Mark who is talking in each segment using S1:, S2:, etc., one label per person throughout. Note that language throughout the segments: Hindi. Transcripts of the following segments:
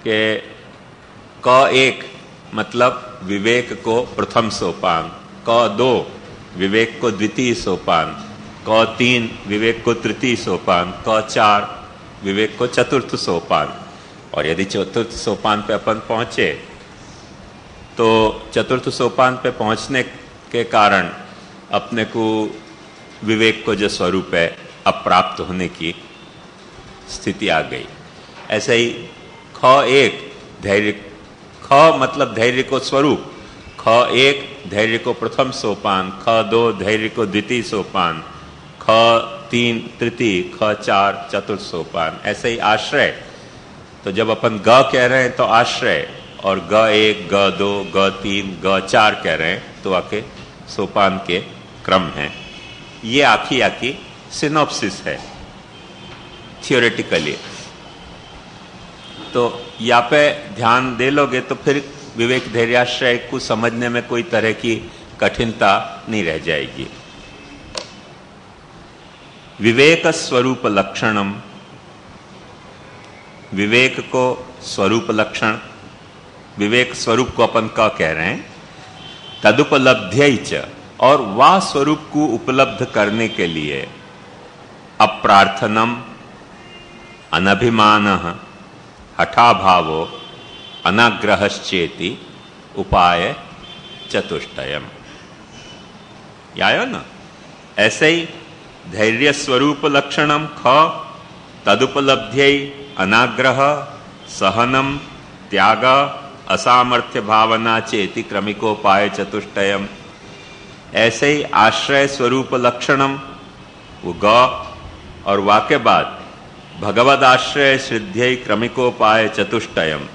S1: कि क एक मतलब विवेक को प्रथम सोपान, क दो विवेक को द्वितीय सोपान, क तीन विवेक को तृतीय सोपान, क चार विवेक को चतुर्थ सोपान। और यदि चतुर्थ सोपान पे अपन पहुंचे तो चतुर्थ सोपान पे पहुंचने के कारण अपने को विवेक को जो स्वरूप है अप्राप्त होने की स्थिति आ गई। ऐसे ही ख एक धैर्य, ख मतलब धैर्य को स्वरूप, ख एक धैर्य को प्रथम सोपान, ख दो धैर्य को द्वितीय सोपान, ख तीन तृतीय, ख चार चतुर्थ सोपान। ऐसे ही आश्रय, तो जब अपन ग कह रहे हैं तो आश्रय, और ग एक, ग दो, ग तीन, ग चार कह रहे हैं तो आके सोपान के क्रम हैं। ये आखी सिनॉप्सिस है थियोरेटिकली। तो यहाँ पे ध्यान दे लोगे तो फिर विवेक धैर्याश्रय को समझने में कोई तरह की कठिनता नहीं रह जाएगी। विवेक स्वरूप लक्षणम, विवेक को स्वरूप लक्षण, विवेक स्वरूप को अपन का कह रहे हैं, तदुपलब्ध्यै च, और वह स्वरूप को उपलब्ध करने के लिए अप्रार्थनम, अनभिमानः, हठाभावो, अनाग्रहश्चेति उपाय चतुष्टयम। आयो ना? ऐसे ही धैर्य स्वरूप लक्षणम ख, तदुपलब्ध्यै अनाग्रह, सहनम, त्याग, असामर्थ्य भावना चेति क्रमिकोपाय चतुष्टयम। ऐसे ही आश्रय स्वरूप लक्षणम वो ग, और वा के बाद भगवद आश्रय श्रद्धेय क्रमिकोपाय चतुष्टयम।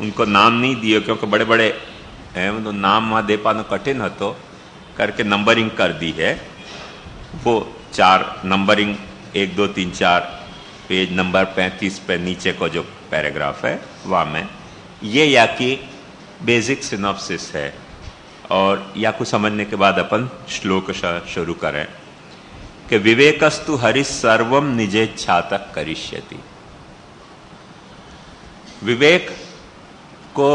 S1: उनको नाम नहीं दिए क्योंकि बड़े बड़े हैं, तो नाम वहाँ दे पाना कठिन है, तो करके नंबरिंग कर दी है। वो चार नंबरिंग 1 2 3 4 पेज नंबर 35 पे नीचे को जो पैराग्राफ है वहाँ में ये या की बेसिक सिनॉप्सिस है। और या को समझने के बाद अपन श्लोक शुरू करें कि विवेकस्तु हरि सर्वम निजेच्छातः करिष्यति। विवेक को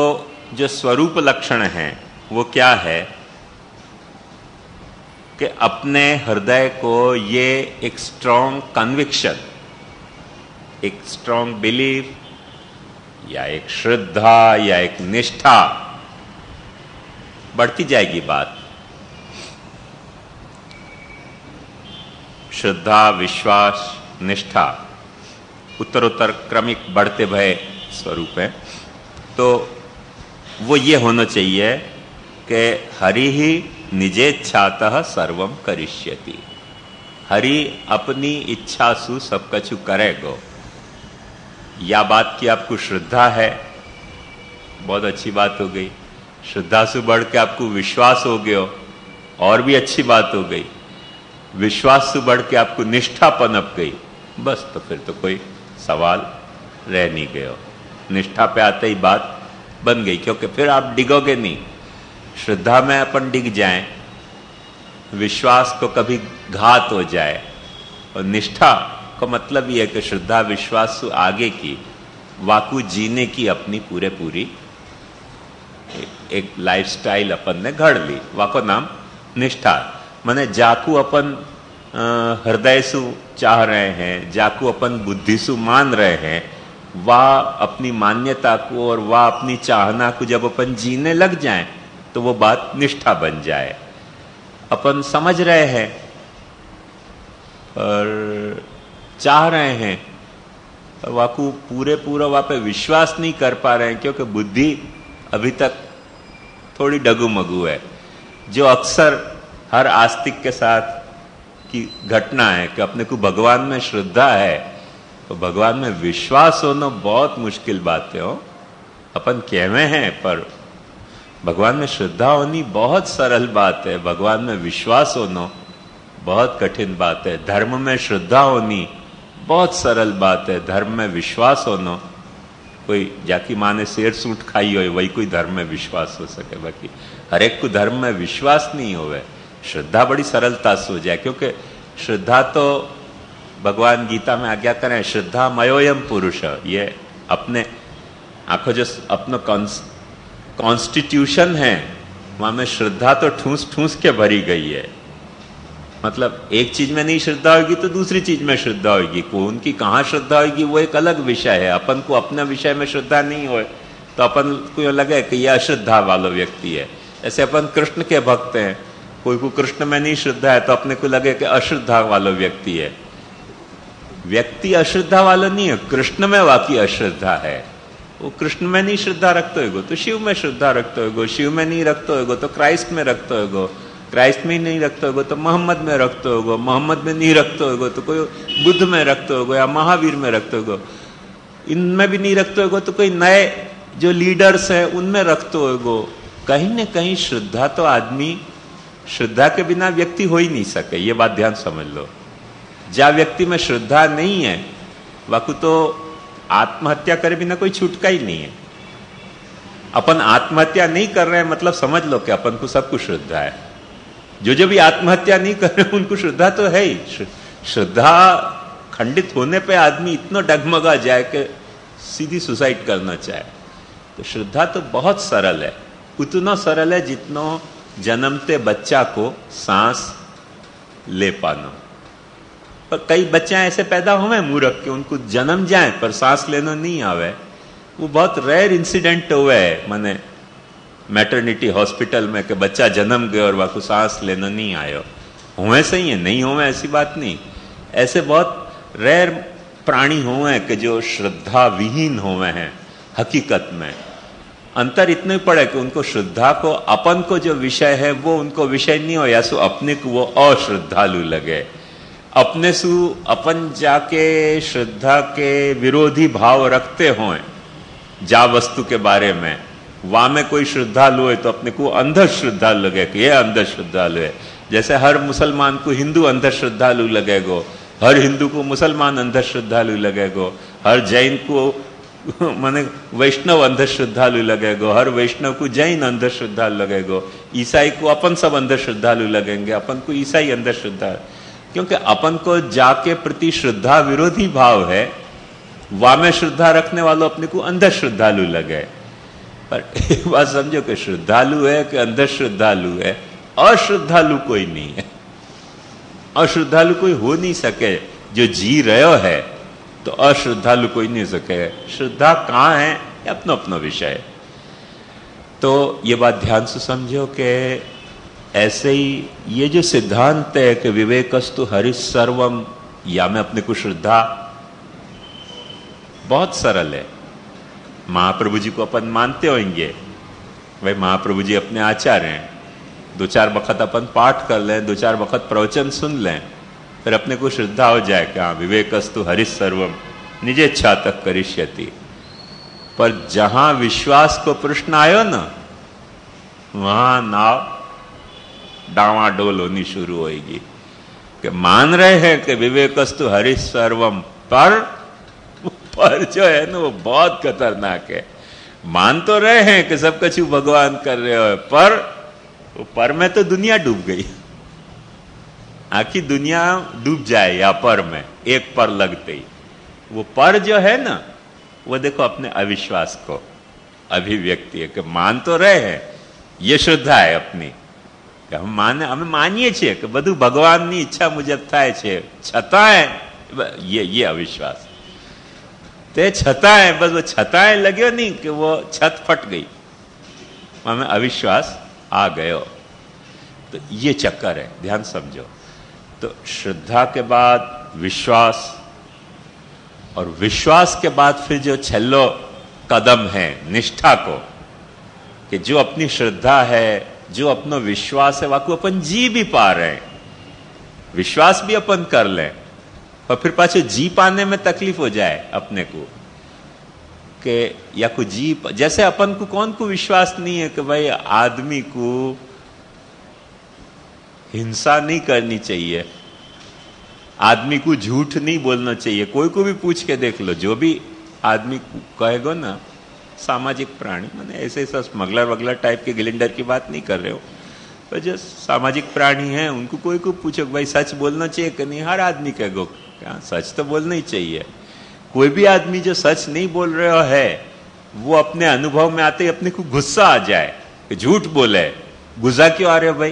S1: जो स्वरूप लक्षण है वो क्या है कि अपने हृदय को ये एक स्ट्रॉन्ग कन्विक्शन, एक स्ट्रॉन्ग बिलीफ या एक श्रद्धा या एक निष्ठा, बढ़ती जाएगी बात, श्रद्धा विश्वास निष्ठा उत्तरोत्तर क्रमिक बढ़ते भय स्वरूप है। तो वो ये होना चाहिए कि हरि ही निजेच्छातः सर्वम करिष्यति। हरि अपनी इच्छा सु सब कछु करेगो। या बात की आपको श्रद्धा है, बहुत अच्छी बात हो गई। श्रद्धा से बढ़ के आपको विश्वास हो गया, और भी अच्छी बात हो गई। विश्वास से बढ़ के आपको निष्ठा पनप गई, बस तो फिर तो कोई सवाल रह नहीं गया। निष्ठा पे आते ही बात बन गई, क्योंकि फिर आप डिगोगे नहीं। श्रद्धा में अपन डिग जाएं, विश्वास को कभी घात हो जाए, और निष्ठा का मतलब ये है कि श्रद्धा विश्वास से आगे की वाकु जीने की अपनी पूरे पूरी एक लाइफस्टाइल अपन ने घड़ ली, वाको नाम निष्ठा। माने जाकू अपन हृदय सु चाह रहे हैं, जाकू अपन बुद्धि सु मान रहे हैं, वह अपनी मान्यता को और वह अपनी चाहना को जब अपन जीने लग जाएं तो वो बात निष्ठा बन जाए। अपन समझ रहे हैं और चाह रहे हैं, और वाकू पूरा वहाँ पे विश्वास नहीं कर पा रहे हैं, क्योंकि बुद्धि अभी तक थोड़ी डगू-मगू है। जो अक्सर हर आस्तिक के साथ की घटना है कि अपने को भगवान में श्रद्धा है, तो भगवान में विश्वास होना बहुत मुश्किल बात है। हो अपन कहवे हैं, पर भगवान में श्रद्धा होनी बहुत सरल बात है, भगवान में विश्वास होना बहुत कठिन बात है। धर्म में श्रद्धा होनी बहुत सरल बात है, धर्म में विश्वास होना, कोई जाकी माँ ने शेर सूट खाई हो वही कोई धर्म में विश्वास हो सके, बाकी हर एक को धर्म में विश्वास नहीं होवे। श्रद्धा बड़ी सरलता से हो जाए, क्योंकि श्रद्धा तो भगवान गीता में आज्ञा करें, श्रद्धा मयोयम पुरुष, ये अपने आखो जो अपनो कॉन्स्टिट्यूशन है वहां में श्रद्धा तो ठूस ठूस के भरी गई है। मतलब एक चीज में नहीं श्रद्धा होगी तो दूसरी चीज में श्रद्धा होगी। कौन की कहाँ श्रद्धा होगी वो एक अलग विषय है। अपन को अपने विषय में श्रद्धा नहीं हो तो अपन को लगे कि यह अश्रद्धा वाला व्यक्ति है। ऐसे अपन कृष्ण के भक्त हैं, कोई को कृष्ण में नहीं श्रद्धा है तो अपने को लगे कि अश्रद्धा वाला व्यक्ति है। व्यक्ति अश्रद्धा वाला नहीं है, कृष्ण में वाकई अश्रद्धा है। वो कृष्ण में नहीं श्रद्धा रखते होगो तो शिव में श्रद्धा रखते होगो, शिव में नहीं रखते होगो तो क्राइस्ट में रखते होगो, क्राइस्ट में नहीं रखते होगो तो मोहम्मद में रखते होगो, मोहम्मद में नहीं रखते होगो तो कोई बुद्ध में रखते होगो या महावीर में रखते होगो, इनमें भी नहीं रखते होगो तो कोई नए जो लीडर्स हैं उनमें रखते होगो। कहीं न कहीं श्रद्धा तो आदमी, श्रद्धा के बिना व्यक्ति हो ही नहीं सके। ये बात ध्यान समझ लो। जहाँ व्यक्ति में श्रद्धा नहीं है वाकु तो आत्महत्या करे बिना कोई छूटका ही नहीं है। अपन आत्महत्या नहीं कर रहे हैं मतलब समझ लो कि अपन को सब कुछ श्रद्धा है। जो भी आत्महत्या नहीं कर रहे उनको श्रद्धा तो है ही। श्रद्धा खंडित होने पे आदमी इतना डगमगा जाए कि सीधी सुसाइड करना चाहे। तो श्रद्धा तो बहुत सरल है, उतना सरल है जितना जन्मते बच्चा को सांस ले पाना। पर कई बच्चे ऐसे पैदा हुए मूर्ख के उनको जन्म जाए पर सांस लेना नहीं आवे। वो बहुत रेयर इंसिडेंट हुआ है माने मैटरनिटी हॉस्पिटल में कि बच्चा जन्म गया और वाकु सांस लेना नहीं आयो। हुए सही है, नहीं हुए ऐसी बात नहीं। ऐसे बहुत रेयर प्राणी हुए कि जो श्रद्धा विहीन हुए हैं। हकीकत में अंतर इतने पड़े कि उनको श्रद्धा को, अपन को जो विषय है वो उनको विषय नहीं हो, या सो अपने को वो अश्रद्धालु लगे। अपने सु अपन जाके श्रद्धा के विरोधी भाव रखते हों जा वस्तु के बारे में, वहां में कोई श्रद्धालु है तो अपने को अंध श्रद्धालु लगे कि यह अंध श्रद्धालु है। जैसे हर मुसलमान को हिंदू अंध श्रद्धालु लगेगो, हर हिंदू को मुसलमान अंध श्रद्धालु लगेगो, हर जैन को माने वैष्णव अंध श्रद्धालु लगेगो, हर वैष्णव को जैन अंध श्रद्धालु लगेगो, ईसाई को अपन सब अंध श्रद्धालु लगेंगे, अपन को ईसाई अंध श्रद्धा। क्योंकि अपन को जाके प्रति श्रद्धा विरोधी भाव है, वहां में श्रद्धा रखने वालों अपने को अंध श्रद्धालु लगे। पर एक बात समझो कि श्रद्धालु है कि अंध श्रद्धालु है, अश्रद्धालु कोई नहीं है। अश्रद्धालु कोई हो नहीं सके जो जी रहे है, तो अश्रद्धालु कोई नहीं सके। श्रद्धा कहाँ है ये अपना अपना विषय है। तो ये बात ध्यान से समझो कि ऐसे ही ये जो सिद्धांत है कि विवेकस्तु हरिः सर्वम, या में अपने को श्रद्धा बहुत सरल है। महाप्रभु जी को अपन मानते होंगे, भाई महाप्रभु जी अपने आचार्य हैं, 2-4 वक्त अपन पाठ कर लें, 2-4 वक्त प्रवचन सुन लें, फिर अपने को श्रद्धा हो जाए कि हाँ विवेकस्तु हरिः सर्वम निजेच्छा तक करिष्यति। पर जहां विश्वास को प्रश्न आयो ना, वहां नाव डावाडोल होनी शुरू होगी कि मान रहे हैं कि विवेकस्तु हरिः सर्वम, पर जो है ना वो बहुत खतरनाक है। मान तो रहे हैं कि सब कुछ भगवान कर रहे हो, पर में तो दुनिया डूब गई। आखिर दुनिया डूब जाए या पर में, एक पर लगते ही। वो पर जो है ना वो देखो अपने अविश्वास को अभिव्यक्ति है कि मान तो रहे हैं, ये श्रद्धा है अपनी कि हम मानिए छे कि બધું ભગવાનની ઈચ્છા મુજબ થાય છે, છતાંય ये अविश्वास। ते छताएं, बस वो छताएं लगे नहीं कि वो छत फट गई, हमें अविश्वास आ गयो। तो ये चक्कर है, ध्यान समझो। तो श्रद्धा के बाद विश्वास, और विश्वास के बाद फिर जो छल्लो कदम है निष्ठा को, कि जो अपनी श्रद्धा है, जो अपना विश्वास है, वाकू अपन जी भी पा रहे हैं। विश्वास भी अपन कर लें और फिर पाछे जी पाने में तकलीफ हो जाए अपने को कि या को जी, जैसे अपन को कौन को विश्वास नहीं है कि भाई आदमी को हिंसा नहीं करनी चाहिए, आदमी को झूठ नहीं बोलना चाहिए। कोई को भी पूछ के देख लो, जो भी आदमी कहेगा ना सामाजिक प्राणी, मैंने ऐसे स्मगलर वगलर टाइप के गिलेंडर की बात नहीं कर रहे हो, पर जो सामाजिक प्राणी हैं उनको कोई को पूछो भाई सच बोलना चाहिए कि नहीं, हर आदमी कहेगो क्या सच तो बोलना ही चाहिए। कोई भी आदमी जो सच नहीं बोल रहा है वो अपने अनुभव में आते ही अपने को गुस्सा आ जाए कि झूठ बोले, गुस्सा क्यों आ रहे हो भाई?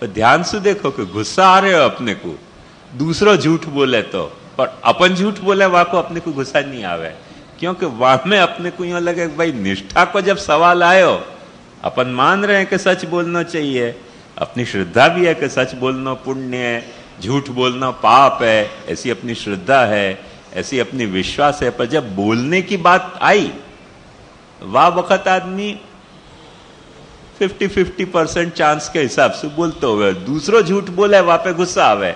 S1: तो ध्यान से देखो कि गुस्सा आ रहे हो अपने को, दूसरा झूठ बोले तो, पर अपन झूठ बोले वहां को अपने को गुस्सा नहीं आवे, क्योंकि वहां में अपने को यूं लगे भाई निष्ठा को जब सवाल आयो, अपन मान रहे हैं कि सच बोलना चाहिए, अपनी श्रद्धा भी है कि सच बोलना पुण्य है, झूठ बोलना पाप है, ऐसी अपनी श्रद्धा है, ऐसी अपनी विश्वास है, पर जब बोलने की बात आई वह वक्त आदमी 50-50% चांस के हिसाब से बोलते हुए दूसरो झूठ बोले वहां पे गुस्सा आवे,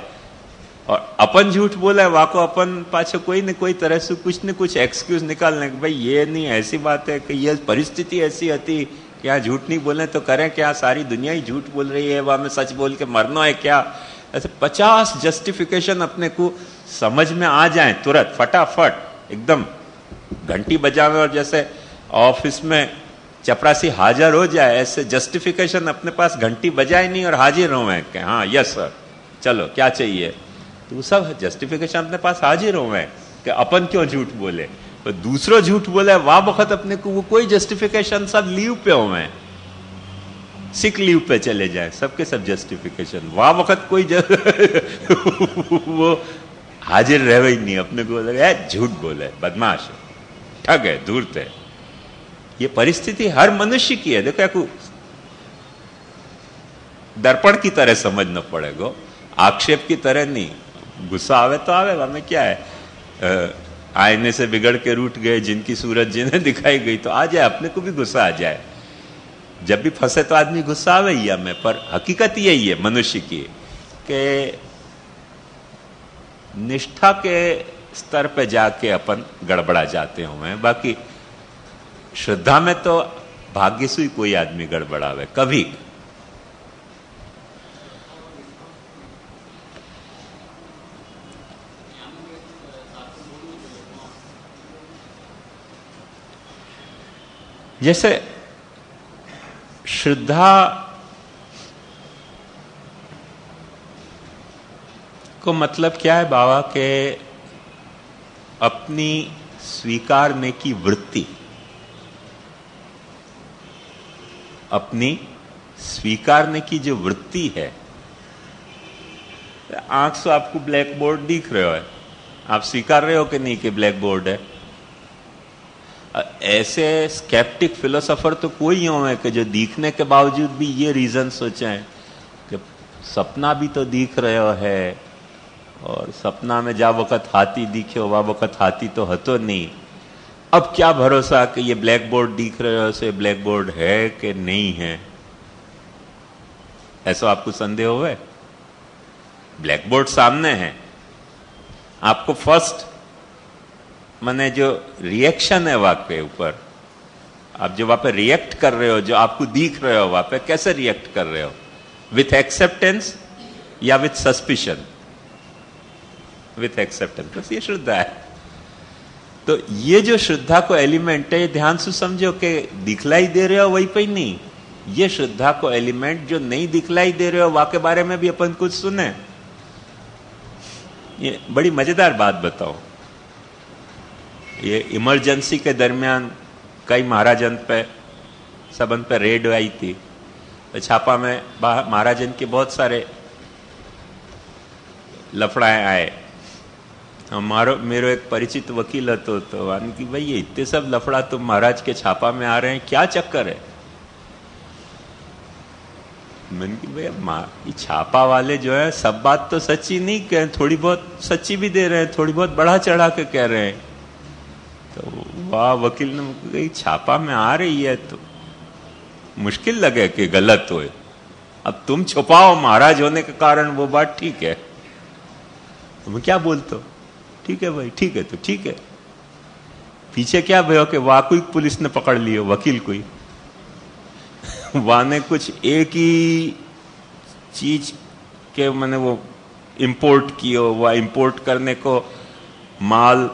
S1: और अपन झूठ बोले वहां को अपन पाछे कोई न कोई तरह से कुछ न कुछ एक्सक्यूज निकालने कि भाई ये नहीं, ऐसी बात है कि ये परिस्थिति ऐसी होती कि यहाँ झूठ नहीं बोले तो करें क्या, सारी दुनिया ही झूठ बोल रही है, वहां में सच बोल के मरना है क्या। ऐसे 50 जस्टिफिकेशन अपने को समझ में आ जाए तुरंत फटाफट एकदम घंटी बजावे, और जैसे ऑफिस में चपरासी हाजिर हो जाए ऐसे जस्टिफिकेशन अपने पास घंटी बजाए नहीं और हाजिर हो कि हाँ यस सर चलो क्या चाहिए, तो सब जस्टिफिकेशन अपने पास हाजिर हो कि अपन क्यों झूठ बोले, तो दूसरो झूठ बोले वाह वक्त अपने को वो कोई जस्टिफिकेशन, सब लीव पे हो, सिक लीव पे चले जाए, सबके सब जस्टिफिकेशन, वाह वक्त कोई वो हाजिर रहे ही नहीं, अपने को लगे झूठ बोले, बदमाश है, ठग है, धूर्त है। ये परिस्थिति हर मनुष्य की है, देखो दर्पण की तरह समझना पड़ेगा, आक्षेप की तरह नहीं। गुस्सा आवे तो आवे, हमें क्या है, आईने से बिगड़ के रूठ गए जिनकी सूरत जिन्हें दिखाई गई, तो आ जाए, अपने को भी गुस्सा आ जाए, जब भी फंसे तो आदमी गुस्सा आवे ही हमें। पर हकीकत यही है मनुष्य की कि निष्ठा के स्तर पे जाके अपन गड़बड़ा जाते हुए, बाकी श्रद्धा में तो भाग्य से ही कोई आदमी गड़बड़ावे कभी। जैसे श्रद्धा को मतलब क्या है बाबा के अपनी स्वीकारने की वृत्ति, अपनी स्वीकारने की जो वृत्ति है। आंख से आपको ब्लैक बोर्ड दिख रहे हो, आप स्वीकार रहे हो कि नहीं कि ब्लैक बोर्ड है। ऐसे स्केप्टिक फिलोसोफर तो कोई हो है कि जो दिखने के बावजूद भी ये रीजन सोचें कि सपना भी तो दिख रहे है, और सपना में जा वक्त हाथी दिखे वह वक्त हाथी तो हतो नहीं, अब क्या भरोसा कि ये ब्लैक बोर्ड दिख रहे हो से ब्लैक बोर्ड है कि नहीं है। ऐसा आपको संदेह हुआ? ब्लैक बोर्ड सामने है, आपको फर्स्ट माने जो रिएक्शन है वहां पे ऊपर, आप जो वहां पे रिएक्ट कर रहे हो, जो आपको दिख रहे हो वहां पे कैसे रिएक्ट कर रहे हो, विथ एक्सेप्टेंस या विथ सस्पिशन? विथ एक्सेप्टेंस, बस ये श्रद्धा है। तो ये जो श्रद्धा को एलिमेंट है, ये ध्यान से समझो कि दिखलाई दे रहे हो वही पे नहीं, ये श्रद्धा को एलिमेंट जो नहीं दिखलाई दे रहे हो वहां के बारे में भी अपन कुछ सुने। ये बड़ी मजेदार बात बताओ, ये इमरजेंसी के दरमियान कई महाराजन पे सबन पे रेड आई थी, तो छापा में महाराजन के बहुत सारे लफड़ाए आए। मेरो एक परिचित वकील हतो, तो आने की भाई ये इतने सब लफड़ा तो महाराज के छापा में आ रहे हैं, क्या चक्कर है? मैंने कि भैया ये छापा वाले जो है सब बात तो सच्ची नहीं कह, थोड़ी बहुत सच्ची भी दे रहे हैं, थोड़ी बहुत बढ़ा चढ़ा के कह रहे हैं। तो वाह वकील ने कहा छापा में आ रही है तो मुश्किल लगे कि गलत हो, अब तुम छुपाओ महाराज होने के कारण वो बात ठीक है, तुम क्या बोलते हो? ठीक है भाई, ठीक है तो ठीक है। पीछे क्या भयो कि वाकई पुलिस ने पकड़ लियो वकील को ही वाने कुछ एक ही चीज के मैंने वो इंपोर्ट कियो, वह इंपोर्ट करने को माल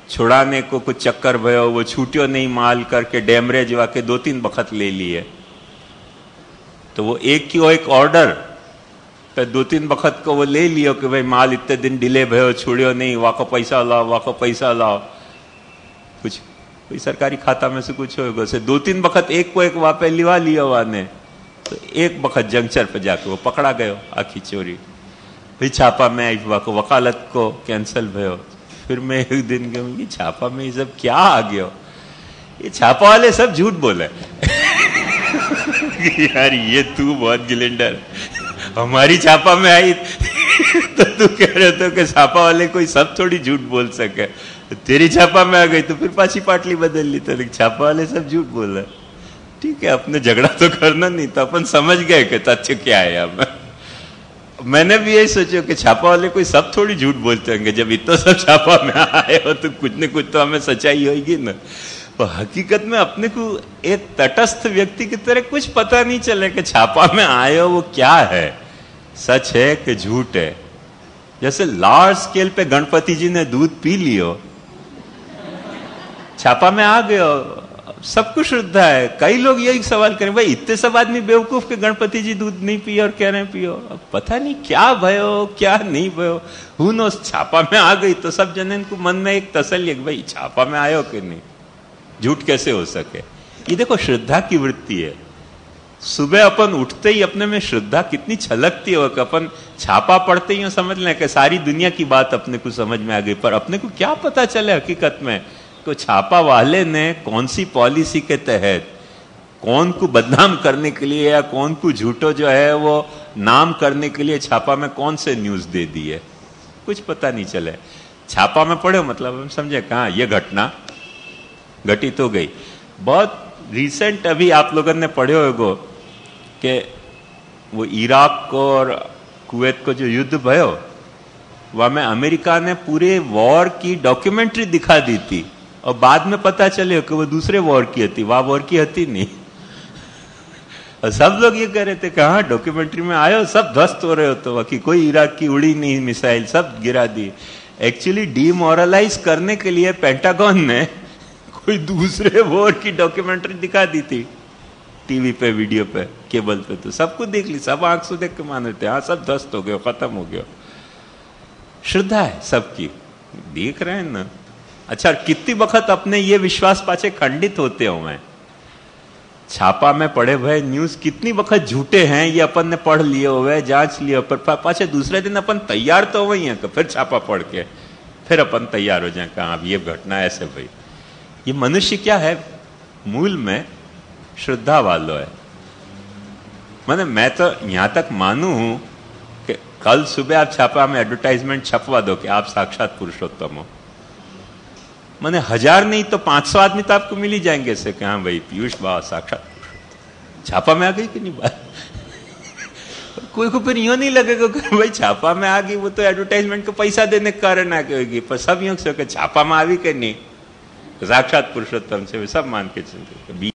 S1: छुड़ाने को कुछ चक्कर भयो, वो छूटियो नहीं माल करके डैमरेज वाके 2-3 बखत ले लिए। तो वो एक की वो एक ऑर्डर पे 2-3 बखत को वो ले लियो कि भाई माल इतने दिन डिले भयो, छुड़ियो नहीं, वाको पैसा लाओ, वाको पैसा लाओ। कुछ कोई सरकारी खाता में से कुछ होगा से 2-3 वक्त एक को एक वापे लिवा लिया वाने, तो एक वक्त जंक्शन पे जाके वो पकड़ा गयो आखी चोरी। फिर छापा में आई वकालत को कैंसिल भयो। फिर मैं एक दिन गया, ये छापा में ये सब क्या आ गया, ये छापा वाले सब झूठ बोले। यार ये तू बहुत गिलेंडर, हमारी छापा में आई तो तू कह रहे तो कि छापा वाले कोई सब थोड़ी झूठ बोल सके, तेरी छापा में आ गई तो फिर पाछी पाटली बदल ली, तो छापा वाले सब झूठ बोल रहे। ठीक है, अपने झगड़ा तो करना नहीं, तो अपन समझ गए कि तथ्य क्या है। अब मैंने भी यही सोचा कि छापा वाले कोई सब थोड़ी झूठ बोलते होंगे, जब इतना सब छापा में आए हो तो कुछ न कुछ तो हमें सच्चाई होगी ना। तो हकीकत में अपने को एक तटस्थ व्यक्ति की तरह कुछ पता नहीं चले कि छापा में आए हो वो क्या है, सच है कि झूठ है। जैसे लार्ज स्केल पे गणपति जी ने दूध पी लियो, छापा में आ गए, सब कुछ श्रद्धा है। कई लोग यही सवाल करें, भाई इतने सब आदमी बेवकूफ के गणपति जी दूध नहीं पिए और कह रहे पियो, अब पता नहीं क्या भयो क्या नहीं भयो, हु नोस। छापा में आ गई तो सब जन को मन में एक तसल्ली है कि भाई छापा में आयो कि नहीं, झूठ कैसे हो सके। ये देखो श्रद्धा की वृत्ति है। सुबह अपन उठते ही अपने में श्रद्धा कितनी छलकती हो कि अपन छापा पढ़ते ही समझ लें कि सारी दुनिया की बात अपने को समझ में आ गई, पर अपने को क्या पता चले हकीकत में तो छापा वाले ने कौन सी पॉलिसी के तहत कौन को बदनाम करने के लिए या कौन को झूठो जो है वो नाम करने के लिए छापा में कौन से न्यूज दे दी है, कुछ पता नहीं चले। छापा में पढ़े मतलब हम समझे कहाँ ये घटना घटित हो गई। बहुत रिसेंट अभी आप लोगों ने पढ़े होगो कि वो इराक को और कुवैत को जो युद्ध भयो, वहां में अमेरिका ने पूरे वॉर की डॉक्यूमेंट्री दिखा दी थी और बाद में पता चले कि वो दूसरे वॉर की थी, वहां वॉर की थी नहीं। और सब लोग ये कह रहे थे कि हाँ डॉक्यूमेंट्री में आयो सब ध्वस्त हो रहे हो, तो बाकी कोई इराक की उड़ी नहीं मिसाइल, सब गिरा दी। एक्चुअली डीमोरलाइज करने के लिए पेंटागन ने कोई दूसरे वॉर की डॉक्यूमेंट्री दिखा दी थी टीवी पे, वीडियो पे, केबल पे, तो सबको देख ली, सब आंख से देख के मान रहे थे हाँ सब ध्वस्त हो गए, खत्म हो गया। श्रद्धा है सबकी, देख रहे हैं ना। अच्छा, कितनी वक्त अपने ये विश्वास पाछे खंडित होते हुए, छापा में पढ़े हुए न्यूज कितनी वक्त झूठे हैं ये अपन ने पढ़ लिए हुए, जांच लिए, पर पाछे दूसरे दिन अपन तैयार तो वही है, फिर छापा पढ़ के फिर अपन तैयार हो जाए कहा अब ये घटना ऐसे। भाई ये मनुष्य क्या है, मूल में श्रद्धा वालों है। मैं तो यहां तक मानू हूं कि कल सुबह आप छापा में एडवर्टाइजमेंट छपवा दो कि आप साक्षात पुरुषोत्तम हो, 1000 नहीं तो 500 आदमी तो आपको मिल ही जाएंगे ऐसे कि हाँ भाई पीयूष बाबा साक्षात छापा में आ गई कि नहीं बात। कोई को फिर यूं नहीं लगेगा कि भाई छापा में आ गई, वो तो एडवर्टाइजमेंट को पैसा देने के कारण आ गई, पर सब यूं से छापा में आ गई कि नहीं, साक्षात पुरुषोत्तम से सब मान के चलते।